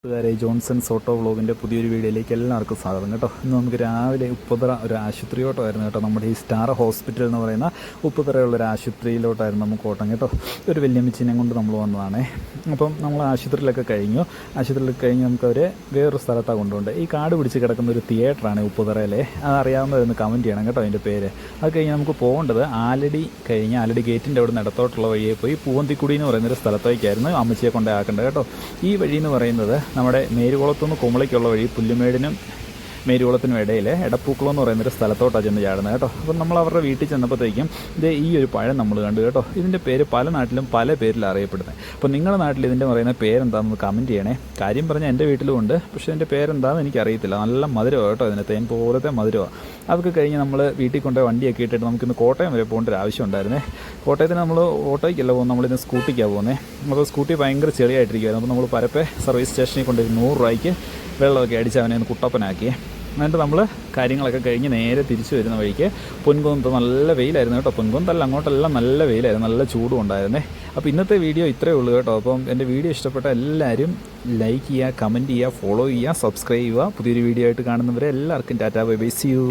കൂട്ടുകാരെ Johnson's auto വ്ളോഗിൻ്റെ പുതിയൊരു വീഡിയോയിലേക്ക് എല്ലാവർക്കും സ്വാഗതം കേട്ടോ. ഇന്ന് നമുക്ക് രാവിലെ ഉപ്പുതറ ഒരു ആശുപത്രിയോട്ടായിരുന്നു കേട്ടോ. നമ്മുടെ ഈ സ്റ്റാർ ഹോസ്പിറ്റൽ എന്ന് പറയുന്ന ഉപ്പുതറയുള്ളൊരു ആശുപത്രിയിലോട്ടായിരുന്നു നമുക്ക് ഓട്ടം കേട്ടോ. ഒരു വല്യമ്മച്ചിനെ കൊണ്ട് നമ്മൾ വന്നതാണേ. അപ്പം നമ്മൾ ആശുപത്രിയിലൊക്കെ കഴിഞ്ഞ് നമുക്ക് അവർ വേറൊരു സ്ഥലത്താണ് കൊണ്ടുപോകുന്നത്. ഈ കാട് പിടിച്ച് കിടക്കുന്ന ഒരു തിയേറ്ററാണ് ഉപ്പുതറയിലെ. അതറിയാവുന്നതൊന്ന് കമൻറ്റ് ചെയ്യണം കേട്ടോ അതിൻ്റെ പേര്. അത് കഴിഞ്ഞ് നമുക്ക് പോകേണ്ടത് ആലടി ഗേറ്റിൻ്റെ അവിടെ നിന്ന് ഇടത്തോട്ടുള്ള വഴിയെ പോയി പൂവന്തിക്കുടി എന്ന് പറയുന്നൊരു സ്ഥലത്തേക്കായിരുന്നു അമ്മച്ചിയെ കൊണ്ടേ ആക്കേണ്ടത് കേട്ടോ. ഈ വഴി എന്ന് പറയുന്നത് നമ്മുടെ മേരുകുളത്തുനിന്ന് കുമളിക്കുള്ള വഴി പുല്ലുമേടിനും മേരുകുളത്തിനും ഇടയിൽ എടപ്പൂക്കുളം എന്ന് പറയുന്നൊരു സ്ഥലത്തോട്ടാണ് ചെന്ന് ചാടുന്നത് കേട്ടോ. അപ്പം നമ്മൾ അവരുടെ വീട്ടിൽ ചെന്നപ്പോഴത്തേക്കും ഈ ഒരു പഴം നമ്മൾ കണ്ടു കേട്ടോ. ഇതിൻ്റെ പേര് പല നാട്ടിലും പല പേരിൽ അറിയപ്പെടുന്നത്. അപ്പോൾ നിങ്ങളുടെ നാട്ടിൽ ഇതിൻ്റെ പറയുന്ന പേരെന്താണെന്ന് കമൻറ്റ് ചെയ്യണേ. കാര്യം പറഞ്ഞാൽ എൻ്റെ വീട്ടിലും ഉണ്ട്, പക്ഷേ എൻ്റെ പേരെന്താണെന്ന് എനിക്കറിയത്തില്ല. നല്ല മധുരമാണ് കേട്ടോ, ഇതിന് തേൻ പോലത്തെ മധുരമാണ്. അതൊക്കെ കഴിഞ്ഞ് നമ്മൾ വീട്ടിൽ കൊണ്ടുപോയി വണ്ടിയൊക്കെ ഇട്ടിട്ട് നമുക്കിന്ന് കോട്ടയം വരെ പോകേണ്ട ഒരു ആവശ്യം ഉണ്ടായിരുന്നേ. കോട്ടയത്തിന് നമ്മൾ ഓട്ടോയ്ക്കല്ല പോകുന്നത്, നമ്മളിന്ന് സ്കൂട്ടിക്കാണ് പോകുന്നത്. അപ്പോൾ സ്കൂട്ടി ഭയങ്കര ചെളിയായിട്ടിരിക്കുമായിരുന്നു. അപ്പോൾ നമ്മൾ പരപ്പെ സർവീസ് സ്റ്റേഷനിൽ കൊണ്ടുപോയി 100 രൂപയ്ക്ക് വെള്ളമൊക്കെ അടിച്ച് അവനെ ഒന്ന് കുട്ടപ്പനാക്കി. എന്നിട്ട് നമ്മൾ കാര്യങ്ങളൊക്കെ കഴിഞ്ഞ് നേരെ തിരിച്ചു വരുന്ന വഴിക്ക് പൊൻകുന്നത്ത് നല്ല വെയിലായിരുന്നു കേട്ടോ. പൊൻകുന്നത്തല്ല, അങ്ങോട്ടെല്ലാം നല്ല വെയിലായിരുന്നു, നല്ല ചൂടും ഉണ്ടായിരുന്നേ. അപ്പോൾ ഇന്നത്തെ വീഡിയോ ഇത്രയേ ഉള്ളൂ കേട്ടോ. അപ്പം എൻ്റെ വീഡിയോ ഇഷ്ടപ്പെട്ട എല്ലാവരും ലൈക്ക് ചെയ്യുക, കമൻറ്റ് ചെയ്യുക, ഫോളോ ചെയ്യുക, സബ്സ്ക്രൈബ് ചെയ്യുക. പുതിയൊരു വീഡിയോ ആയിട്ട് കാണുന്നവരെ എല്ലാവർക്കും tata bye bye, see U.